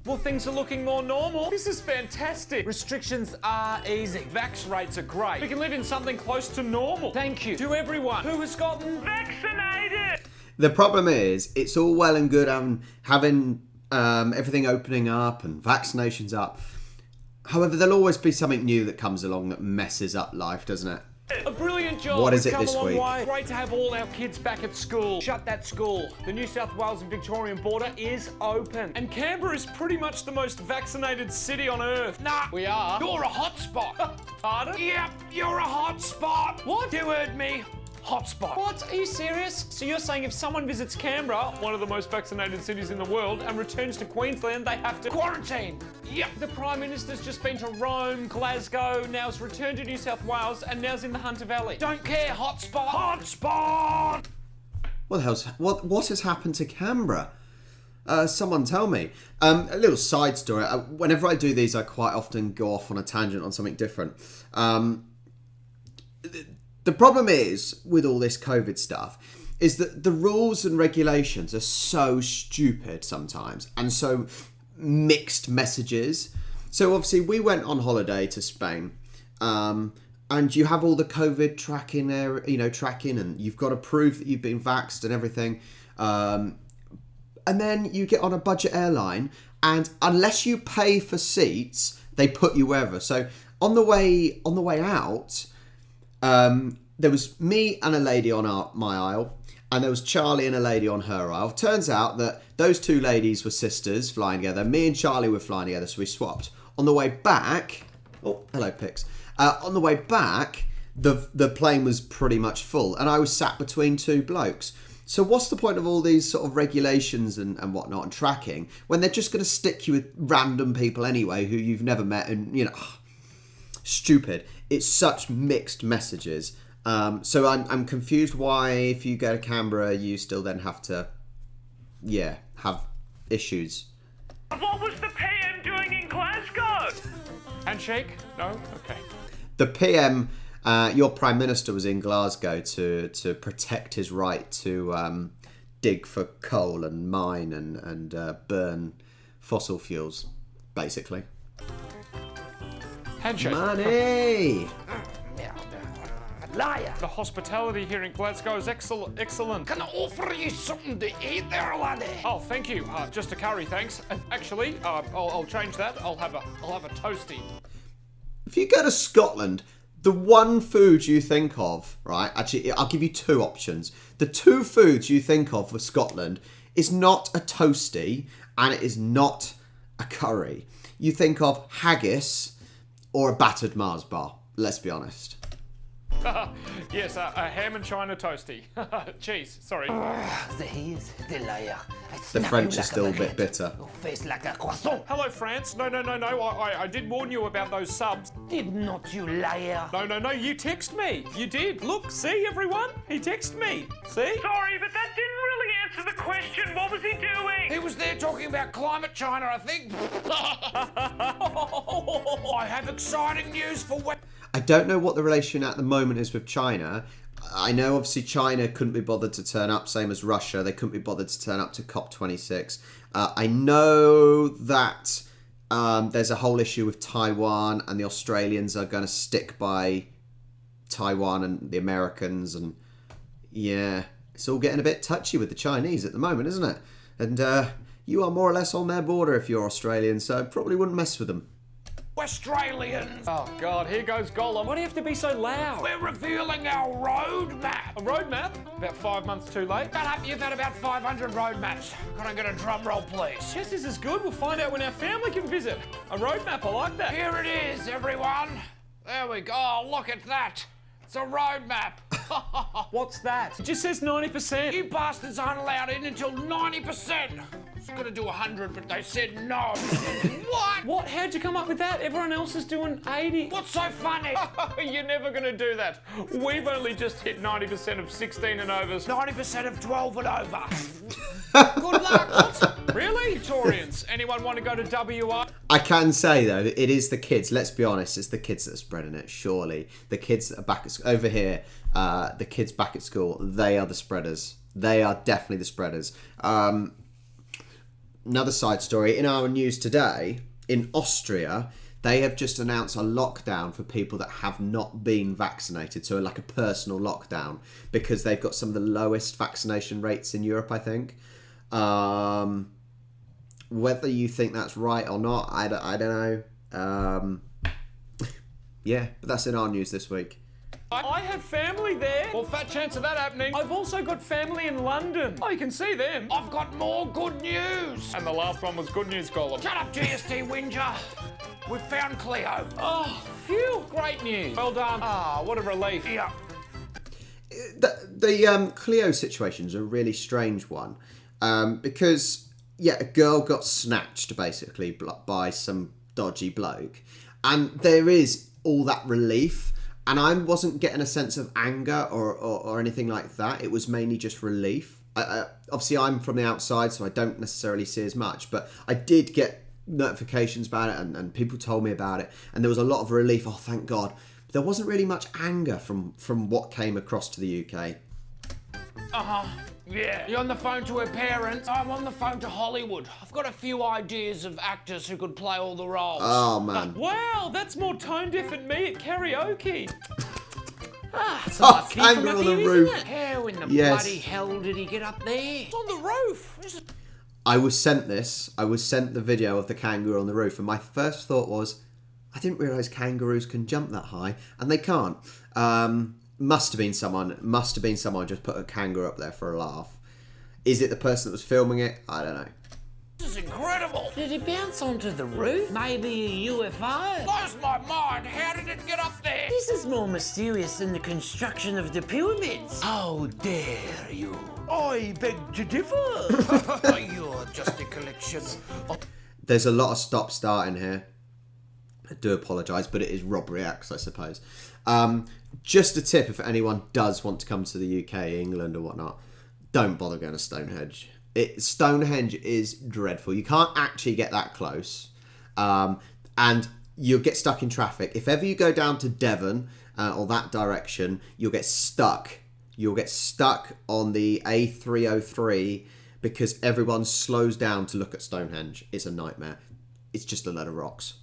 Well, things are looking more normal. This is fantastic. Restrictions are easing. Vax rates are great. We can live in something close to normal. Thank you To everyone who has gotten vaccinated. The problem is, it's all well and good having everything opening up and vaccinations up. However, there'll always be something new that comes along that messes up life, doesn't it? A brilliant job. What is We've it come this a long week? way. Great to have all our kids back at school. Shut that school. The New South Wales and Victorian border is open. And Canberra is pretty much the most vaccinated city on earth. Nah, We are. you're a hotspot. Pardon? Yep, you're a hotspot. What? You heard me. Hotspot. What? Are you serious? So you're saying if someone visits Canberra, one of the most vaccinated cities in the world, and returns to Queensland, they have to Quarantine. Yep. The Prime Minister's just been to Rome, Glasgow, now's returned to New South Wales, and now's in the Hunter Valley. Don't care. Hotspot. Hotspot. What has happened to Canberra? Someone tell me. A little side story. Whenever I do these, I quite often go off on a tangent on something different. The problem is, with all this COVID stuff, is that the rules and regulations are so stupid sometimes, and so mixed messages. So obviously we went on holiday to Spain, and you have all the COVID tracking there, tracking, and you've got to prove that you've been vaxxed and everything. And then you get on a budget airline, and unless you pay for seats, they put you wherever. So on the way out, there was me and a lady on my aisle, and there was Charlie and a lady on her aisle. Turns out that those two ladies were sisters flying together. Me and Charlie were flying together, so we swapped. On the way back, oh, hello, Pix. On the way back, the plane was pretty much full, and I was sat between two blokes. So what's the point of all these sort of regulations and whatnot and tracking when they're just going to stick you with random people anyway who you've never met and, stupid. It's such mixed messages. So I'm confused why if you go to Canberra you still then have to, have issues. What was the PM doing in Glasgow? Handshake? No? Okay. The PM, your Prime Minister was in Glasgow to protect his right to dig for coal and mine and burn fossil fuels, basically. Handshake. Money! Liar. The hospitality here in Glasgow is excellent. Can I offer you something to eat there, laddie? Oh, thank you. Just a curry, thanks. Actually, I'll change that. I'll have a toasty. If you go to Scotland, the one food you think of, right? Actually, I'll give you two options. The two foods you think of for Scotland is not a toasty and it is not a curry. You think of haggis or a battered Mars bar. Let's be honest. Yes, a ham and china toasty. Cheese, sorry. He is the liar. The French are still a bit bitter. Your face like a croissant. Hello, France. No. I did warn you about those subs. Did not you, liar? No. You text me. You did. Look, see, everyone? He texted me. See? Sorry, but that didn't really answer the question. What was he doing? He was there talking about climate China, I think. I have exciting news for I don't know what the relation at the moment is with China. I know obviously China couldn't be bothered to turn up, same as Russia. They couldn't be bothered to turn up to COP26. I know that there's a whole issue with Taiwan, and the Australians are going to stick by Taiwan and the Americans. And yeah, it's all getting a bit touchy with the Chinese at the moment, isn't it? And you are more or less on their border if you're Australian, so I probably wouldn't mess with them. Australians. Oh, God, here goes Gollum. Why do you have to be so loud? We're revealing our roadmap. A roadmap? About 5 months too late. Shut up, you've had about 500 roadmaps. Can I get a drum roll, please? Yes, this is good. We'll find out when our family can visit. A roadmap, I like that. Here it is, everyone. There we go. Oh, look at that. It's a roadmap. What's that? It just says 90%. You bastards aren't allowed in until 90%. I was going to do 100, but they said no. What? What? How'd you come up with that? Everyone else is doing 80. What's so funny? You're never going to do that. We've only just hit 90% of 16 and overs. 90% of 12 and over. Good luck. What? Really? Victorians, anyone want to go to WA? I can say though, it is the kids. Let's be honest, it's the kids that are spreading it. Surely the kids that are back at over here, the kids back at school, they are the spreaders. They are definitely the spreaders. another side story. In our news today, in Austria, they have just announced a lockdown for people that have not been vaccinated. So like a personal lockdown, because they've got some of the lowest vaccination rates in Europe, I think. Whether you think that's right or not, I don't know. Yeah, but that's in our news this week. I have family there. Well, fat chance of that happening. I've also got family in London. Oh, you can see them. I've got more good news. And the last one was good news column. Shut up, GST Whinger. We've found Cleo. Oh, phew. Great news. Well done. Ah, what a relief. Yeah. The Cleo situation is a really strange one, because a girl got snatched basically by some dodgy bloke, and there is all that relief, and I wasn't getting a sense of anger or anything like that. It was mainly just relief. Obviously, I'm from the outside, so I don't necessarily see as much, but I did get notifications about it, and people told me about it, and there was a lot of relief. Oh, thank God. But there wasn't really much anger from what came across to the UK. Yeah. You're on the phone to her parents. I'm on the phone to Hollywood. I've got a few ideas of actors who could play all the roles. Oh, man. Wow, that's more tone deaf than me at karaoke. It's Oh, Kangaroo on the roof. How in the Yes. bloody hell did he get up there? It's on the roof. I was sent the video of the kangaroo on the roof, and my first thought was, I didn't realise kangaroos can jump that high, and they can't. Must have been someone just put a kangaroo up there for a laugh. Is it the person that was filming it? I don't know. This is incredible. Did it bounce onto the roof? Maybe a UFO? Blows my mind. How did it get up there? This is more mysterious than the construction of the pyramids. How dare you? I beg to differ. You're just a collection of... There's a lot of stop-start in here. I do apologise, but it is ROBREACTS, I suppose. Just a tip, if anyone does want to come to the UK, England or whatnot, don't bother going to Stonehenge. Stonehenge is dreadful. You can't actually get that close. And you'll get stuck in traffic. If ever you go down to Devon or that direction, you'll get stuck. You'll get stuck on the A303 because everyone slows down to look at Stonehenge. It's a nightmare. It's just a load of rocks.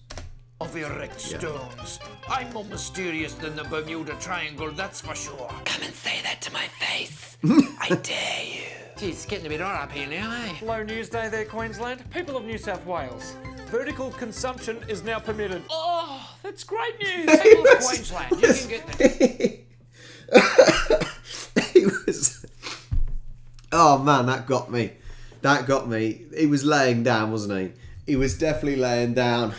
Of erect stones. I'm more mysterious than the Bermuda Triangle, that's for sure. Come and say that to my face. I dare you. Geez, it's getting a bit hot up here now, eh? Low news day there, Queensland. People of New South Wales. Vertical consumption is now permitted. Oh, that's great news. People of Queensland, you can get this. He was... Oh, man, that got me. He was laying down, wasn't he? He was definitely laying down.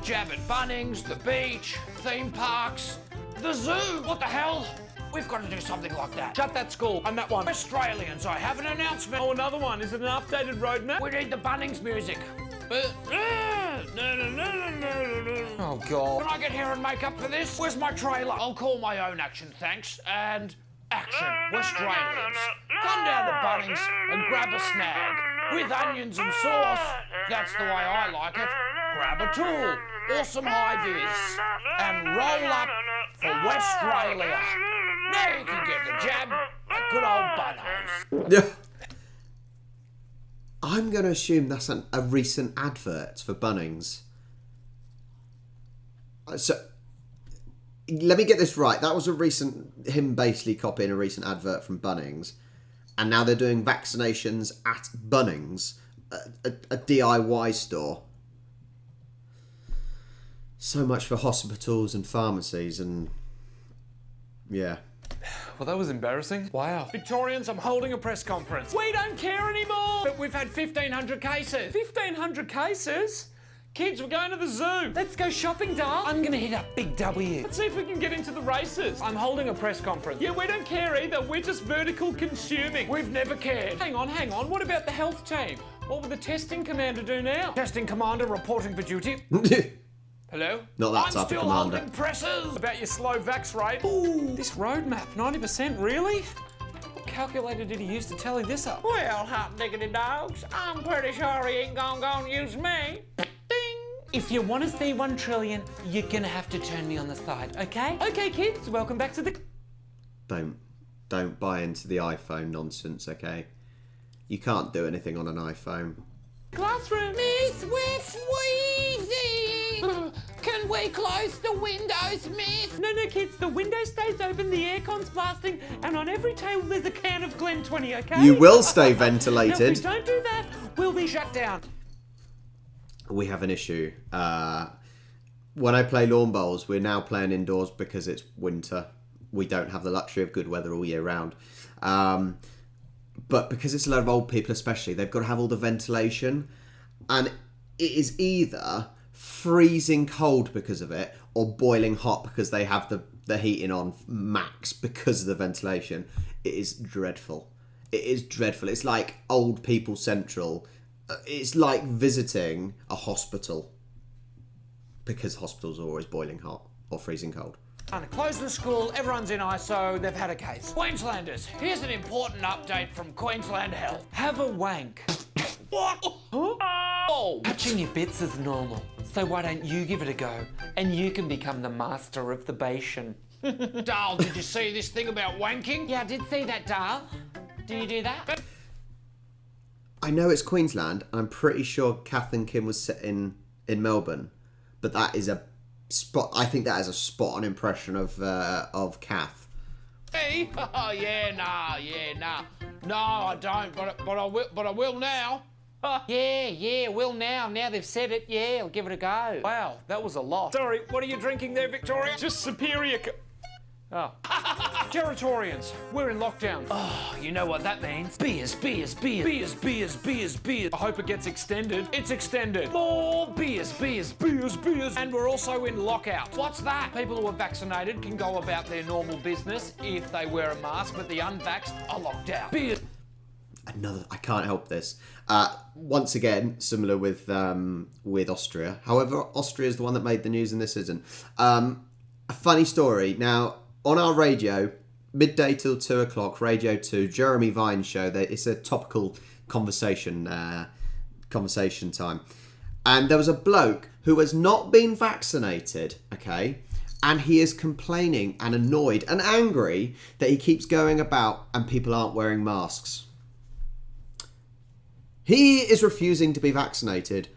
Jab at Bunnings, the beach, theme parks, the zoo. What the hell? We've got to do something like that. Shut that school and that one. Australians, I have an announcement. Oh, another one. Is it an updated roadmap? We need the Bunnings music. Oh, God. Can I get hair and makeup for this? Where's my trailer? I'll call my own action, thanks. And action, Westralians. Come down to Bunnings and grab a snag. With onions and sauce. That's the way I like it. Grab a tool or some high vis and roll up for Westralia. Now you can get the jab at good old Bunnings. I'm going to assume that's a recent advert for Bunnings. So, let me get this right. That was him basically copying a recent advert from Bunnings. And now they're doing vaccinations at Bunnings, a DIY store. So much for hospitals and pharmacies and... yeah. Well, that was embarrassing. Wow. Victorians, I'm holding a press conference. We don't care anymore. But we've had 1,500 cases. 1,500 cases? Kids, we're going to the zoo. Let's go shopping, Dal. I'm gonna hit up Big W. Let's see if we can get into the races. I'm holding a press conference. Yeah, we don't care either. We're just vertical consuming. We've never cared. Hang on. What about the health team? What will the testing commander do now? Testing commander reporting for duty. Hello? Not that I'm type of still commander. holding presses. About your slow vax rate. Ooh, this roadmap, 90%, really? What calculator did he use to tally this up? Well, hot diggity dogs, I'm pretty sure he ain't gonna use me. If you want to see 1 trillion, you're gonna have to turn me on the side, okay? Okay, kids, welcome back to the... Don't buy into the iPhone nonsense, okay? You can't do anything on an iPhone. Classroom. Miss, we're freezing. Can we close the windows, miss? No, kids, the window stays open, the aircon's blasting, and on every table there's a can of Glen 20, okay? You will stay Now, if ventilated. we don't do that, we'll be shut down. We have an issue. When I play lawn bowls, we're now playing indoors because it's winter. We don't have the luxury of good weather all year round. But because it's a lot of old people especially, they've got to have all the ventilation. And it is either freezing cold because of it or boiling hot because they have the heating on max because of the ventilation. It is dreadful. It is dreadful. It's like old people central. It's like visiting a hospital because hospitals are always boiling hot or freezing cold. Close the school, everyone's in ISO, they've had a case. Queenslanders, here's an important update from Queensland Health. Have a wank. What? Oh! Touching your bits is normal, so why don't you give it a go, and you can become the master of the basin. Dal, did you see this thing about wanking? Yeah, I did see that, Dal. Did you do that? I know it's Queensland, and I'm pretty sure Kath and Kim was set in Melbourne, but that is a spot. I think that is a spot-on impression of Kath. Me? Oh, yeah, nah. No, I don't, but I will now. Yeah, will now. Now they've said it, yeah, I'll give it a go. Wow, that was a lot. Sorry, what are you drinking there, Victoria? Just superior. Oh. Territorians, we're in lockdown. Oh, you know what that means? Beers. I hope it gets extended. It's extended. More beers. And we're also in lockout. What's that? People who are vaccinated can go about their normal business if they wear a mask, but the unvaxxed are locked out. Beer. I can't help this. Once again, similar with Austria. However, Austria is the one that made the news in this season. A funny story. Now, on our radio, midday till 2 o'clock, Radio 2, Jeremy Vine's show. It's a topical conversation time. And there was a bloke who has not been vaccinated, okay? And he is complaining and annoyed and angry that he keeps going about and people aren't wearing masks. He is refusing to be vaccinated,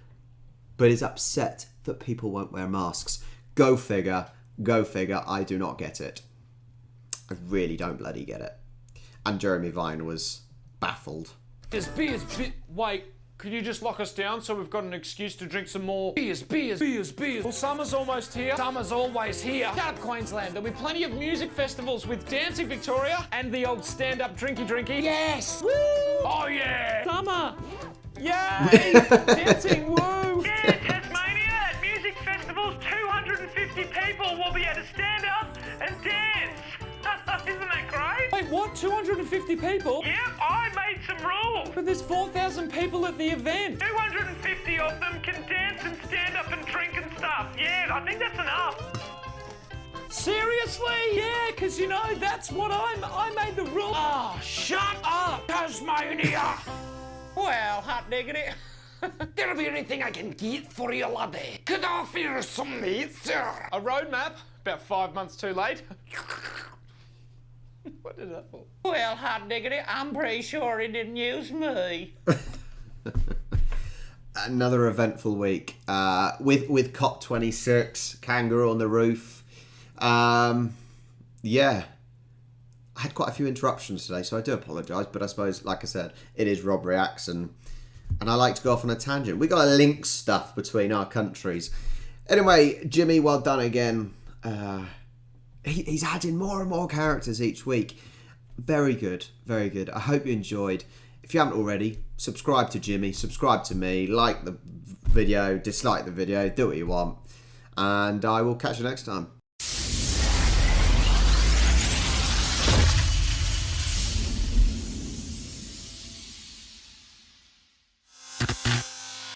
but is upset that people won't wear masks. Go figure, I do not get it. I really don't bloody get it. And Jeremy Vine was baffled. Beers. Wait, could you just lock us down so we've got an excuse to drink some more? Beers. Well, summer's almost here. Summer's always here. Shut up, Queensland. There'll be plenty of music festivals with dancing, Victoria, and the old stand-up drinky. Yes. Woo! Oh, yeah. Summer. Yay! Dancing, woo! Yeah, Tasmania, at music festivals, 250 people will be able to stand up and dance. Isn't that great? Wait, what? 250 people? Yep, I made some rules. But there's 4,000 people at the event. 250 of them can dance and stand up and drink and stuff. Yeah, I think that's enough. Seriously? Yeah, because, that's what I made the rule. Oh, shut up, Tasmania. Well, hot diggity. There'll be anything I can get for you, laddie. Could I offer you some meat, sir? A roadmap? About 5 months too late. What is that for? Well, hot diggity, I'm pretty sure he didn't use me. Another eventful week with COP26, Kangaroo on the roof. Yeah. I had quite a few interruptions today, so I do apologise, but I suppose, like I said, it is ROBREACTS, and I like to go off on a tangent. We got to link stuff between our countries. Anyway, Jimmy, well done again. He's adding more and more characters each week. Very good, very good. I hope you enjoyed. If you haven't already, subscribe to Jimmy, subscribe to me, like the video, dislike the video, do what you want, and I will catch you next time.